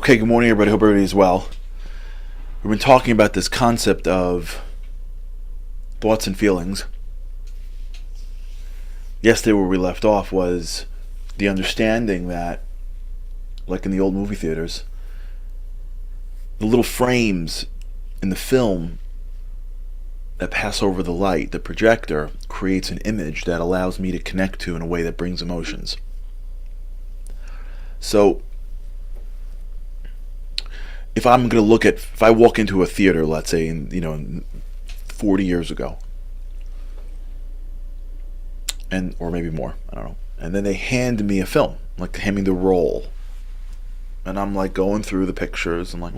Okay, good morning, everybody. Hope everybody is well. We've been talking about this concept of thoughts and feelings. Yesterday, where we left off was the understanding that, like in the old movie theaters, the little frames in the film that pass over the light, the projector, creates an image that allows me to connect to in a way that brings emotions. So, if I'm going to if I walk into a theater, let's say, 40 years ago, or maybe more, I don't know, and then they hand me a film, like they hand me the roll, and I'm like going through the pictures, I'm like,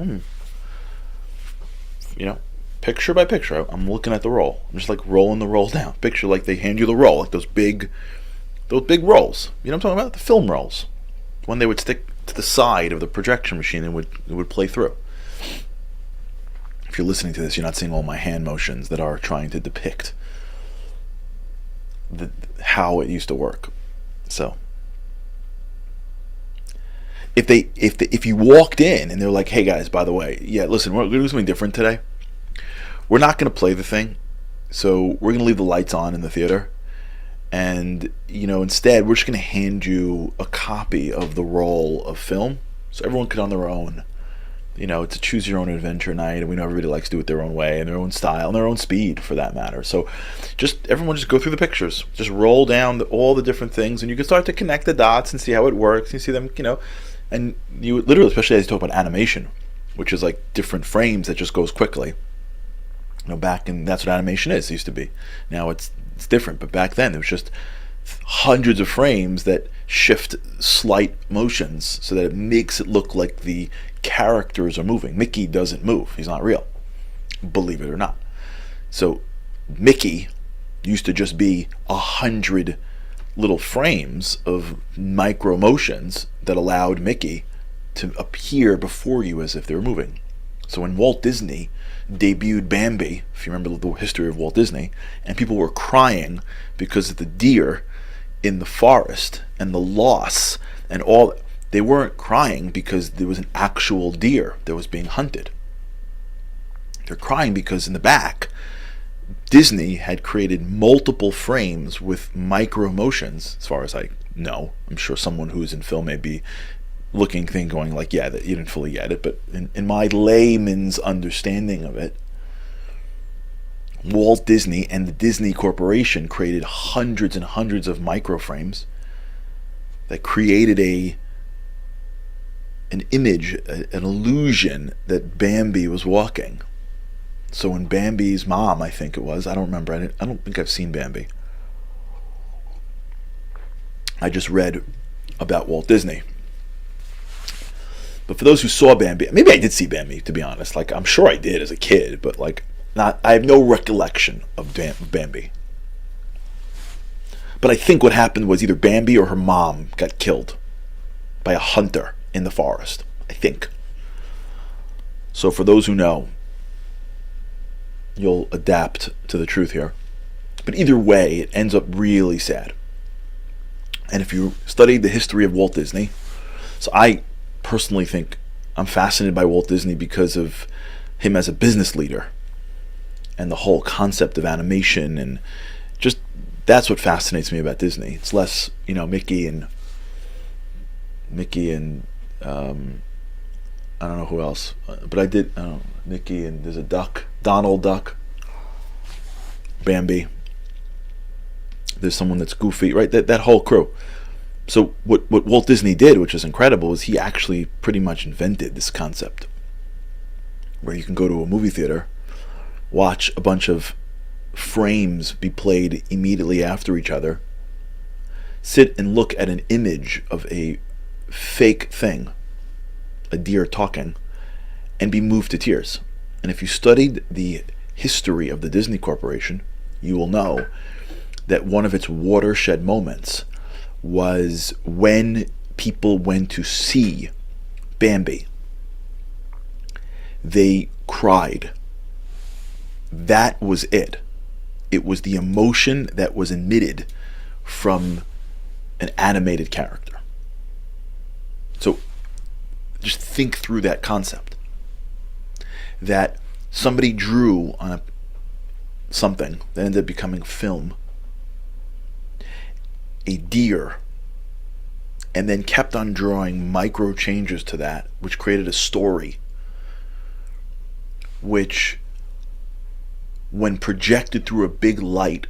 picture by picture, I'm looking at the roll, I'm just like rolling the roll down, picture like they hand you the roll, like those big rolls, you know what I'm talking about, the film rolls, when they would stick to the side of the projection machine and it would play through. If you're listening to this, you're not seeing all my hand motions that are trying to depict how it used to work. So, if you walked in and they're like, "Hey guys, by the way, yeah, listen, we're gonna do something different today. We're not gonna play the thing, so we're gonna leave the lights on in the theater." And instead we're just going to hand you a copy of the roll of film, so everyone could on their own, it's a choose your own adventure night, and we know everybody likes to do it their own way and their own style and their own speed for that matter. So everyone just go through the pictures, just roll down all the different things, and you can start to connect the dots and see how it works. You see them, and you literally, especially as you talk about animation, which is like different frames that just goes quickly. That's what animation is. It used to be. Now it's different, but back then it was just hundreds of frames that shift slight motions so that it makes it look like the characters are moving. Mickey doesn't move. He's not real, believe it or not. So Mickey used to just be 100 little frames of micro motions that allowed Mickey to appear before you as if they were moving. So when Walt Disney debuted Bambi, if you remember the history of Walt Disney, and people were crying because of the deer in the forest and the loss and all, they weren't crying because there was an actual deer that was being hunted. They're crying because in the back, Disney had created multiple frames with micro motions, as far as I know. I'm sure someone who's in film may be looking thing going like, yeah, that you didn't fully get it, but in my layman's understanding of it, Walt Disney and the Disney Corporation created hundreds and hundreds of microframes that created an image, an illusion that Bambi was walking. So when Bambi's mom, I think it was, I don't remember, I don't think I've seen Bambi. I just read about Walt Disney. But for those who saw Bambi, maybe I did see Bambi, to be honest. Like, I'm sure I did as a kid, but I have no recollection of Bambi. But I think what happened was either Bambi or her mom got killed by a hunter in the forest, I think. So for those who know, you'll adapt to the truth here. But either way, it ends up really sad. And if you studied the history of Walt Disney, so I personally think I'm fascinated by Walt Disney because of him as a business leader and the whole concept of animation, and just that's what fascinates me about Disney. It's less, Mickey and I don't know who else, but I did Mickey, and there's a duck, Donald Duck, Bambi. There's someone that's Goofy, right? That whole crew. So what Walt Disney did, which is incredible, is he actually pretty much invented this concept where you can go to a movie theater, watch a bunch of frames be played immediately after each other, sit and look at an image of a fake thing, a deer talking, and be moved to tears. And if you studied the history of the Disney Corporation, you will know that one of its watershed moments was when people went to see Bambi. They cried. That was it. It was the emotion that was emitted from an animated character. So Just think through that concept. That somebody drew on something that ended up becoming film, a deer, and then kept on drawing micro changes to that, which created a story, which, when projected through a big light,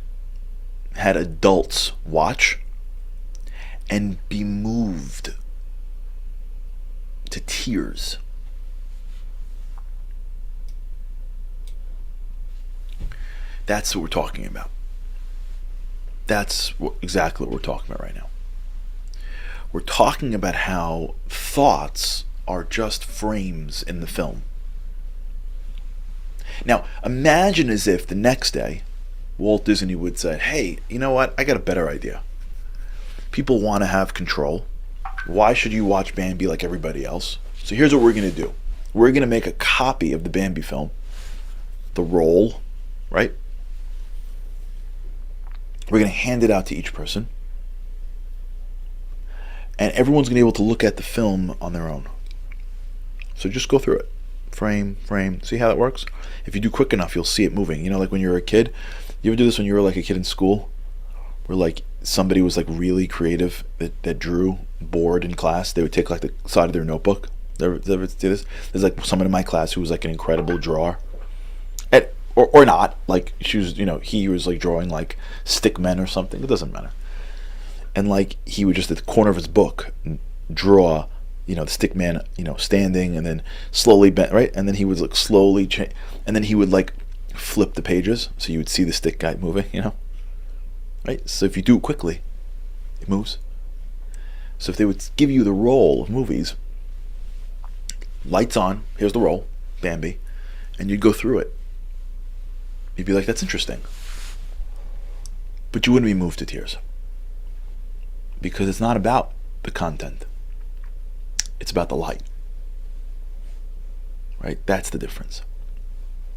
had adults watch and be moved to tears. That's what we're talking about. That's exactly what we're talking about right now. We're talking about how thoughts are just frames in the film. Now, imagine as if the next day, Walt Disney would say, hey, you know what? I got a better idea. People want to have control. Why should you watch Bambi like everybody else? So here's what we're going to do. We're going to make a copy of the Bambi film, the roll, right? We're going to hand it out to each person. And everyone's going to be able to look at the film on their own. So just go through it. Frame, frame. See how it works? If you do quick enough, you'll see it moving. You know, like when you're a kid. You ever do this when you were like a kid in school? Where like somebody was like really creative that drew board in class. They would take like the side of their notebook. Ever do this? There's like someone in my class who was like an incredible drawer. Or not. Like she was, he was like drawing like stick men or something. It doesn't matter. And like he would just at the corner of his book draw, the stick man, standing and then slowly bent, right? And then he would like slowly change, and then he would like flip the pages so you would see the stick guy moving, right? So if you do it quickly, it moves. So if they would give you the roll of movies, lights on, here's the roll, Bambi, and you'd go through it. You'd be like, that's interesting. But you wouldn't be moved to tears. Because it's not about the content. It's about the light. Right? That's the difference.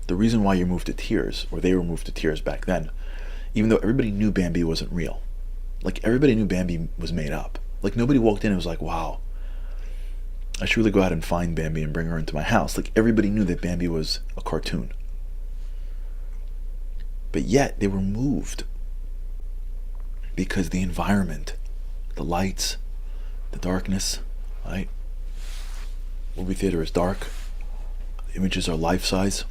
The reason why you're moved to tears, or they were moved to tears back then, even though everybody knew Bambi wasn't real. Like everybody knew Bambi was made up. Like nobody walked in and was like, wow, I should really go out and find Bambi and bring her into my house. Like everybody knew that Bambi was a cartoon. But yet they were moved because the environment, the lights, the darkness, right? Movie theater is dark. The images are life-size.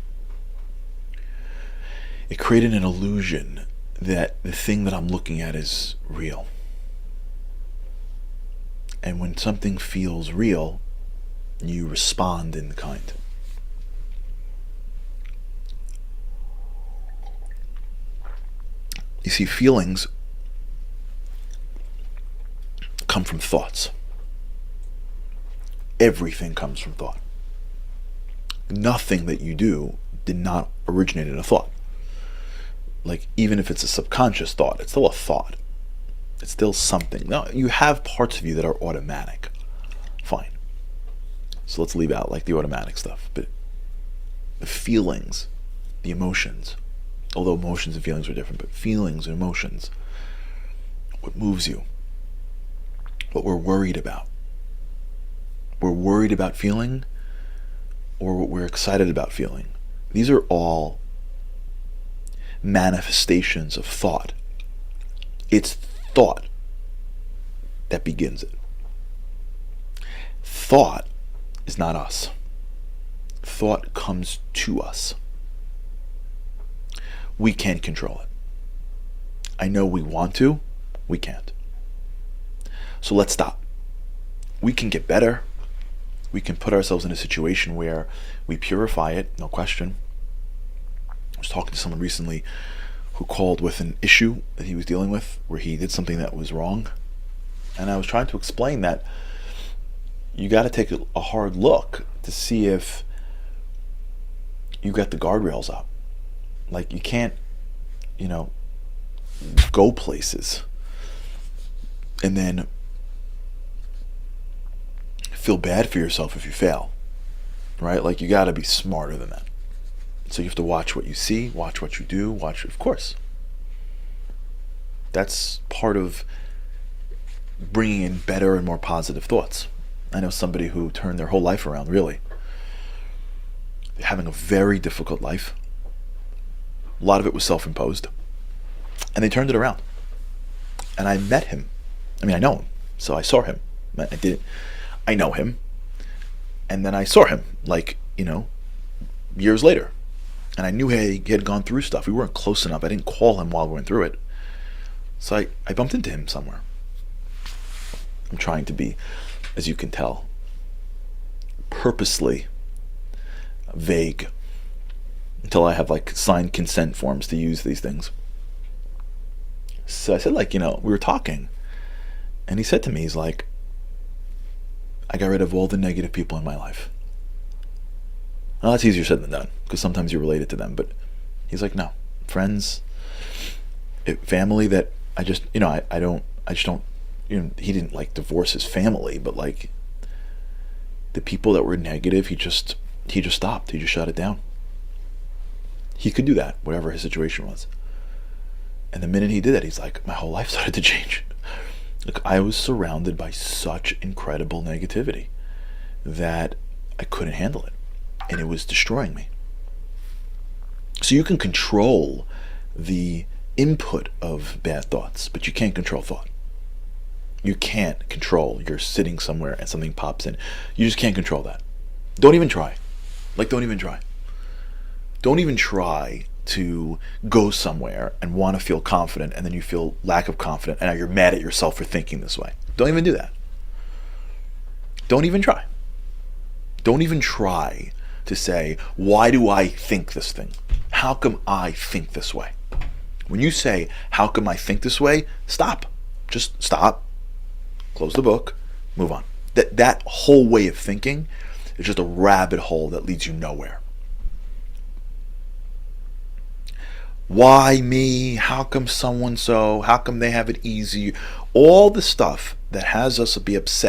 It created an illusion that the thing that I'm looking at is real. And when something feels real, you respond in kind. You see, feelings come from thoughts. Everything comes from thought. Nothing that you do did not originate in a thought. Like, even if it's a subconscious thought, it's still a thought. It's still something. Now, you have parts of you that are automatic. Fine. So let's leave out like the automatic stuff. But the feelings, the emotions, although emotions and feelings are different, but feelings and emotions, what moves you, what we're worried about. We're worried about feeling, or what we're excited about feeling. These are all manifestations of thought. It's thought that begins it. Thought is not us. Thought comes to us. We can't control it. I know we want to, we can't. So let's stop. We can get better. We can put ourselves in a situation where we purify it, no question. I was talking to someone recently who called with an issue that he was dealing with where he did something that was wrong. And I was trying to explain that you got to take a hard look to see if you got the guardrails up. Like you can't, go places and then feel bad for yourself if you fail, right? Like you got to be smarter than that. So you have to watch what you see, watch what you do, of course. That's part of bringing in better and more positive thoughts. I know somebody who turned their whole life around, really. They're having a very difficult life. A lot of it was self-imposed. And they turned it around. And I met him. I mean, I know him. So I saw him. I know him. And then I saw him, like, years later. And I knew he had gone through stuff. We weren't close enough. I didn't call him while we went through it. So I bumped into him somewhere. I'm trying to be, as you can tell, purposely vague until I have like signed consent forms to use these things. So I said, like, we were talking, and he said to me, he's like, I got rid of all the negative people in my life. Well, that's easier said than done, because sometimes you're related to them, but he's like, no, friends, family that I just, he didn't like divorce his family, but like the people that were negative, he just stopped. He just shut it down. He could do that, whatever his situation was. And the minute he did that, he's like, my whole life started to change. Like, I was surrounded by such incredible negativity that I couldn't handle it. And it was destroying me. So you can control the input of bad thoughts, but you can't control thought. You can't control, you're sitting somewhere and something pops in. You just can't control that. Don't even try. Don't even try. Don't even try to go somewhere and want to feel confident, and then you feel lack of confidence, and now you're mad at yourself for thinking this way. Don't even do that. Don't even try. Don't even try to say, why do I think this thing? How come I think this way? When you say, how come I think this way? Stop. Just stop. Close the book. Move on. That whole way of thinking is just a rabbit hole that leads you nowhere. Why me? How come someone so? How come they have it easy? All the stuff that has us be upset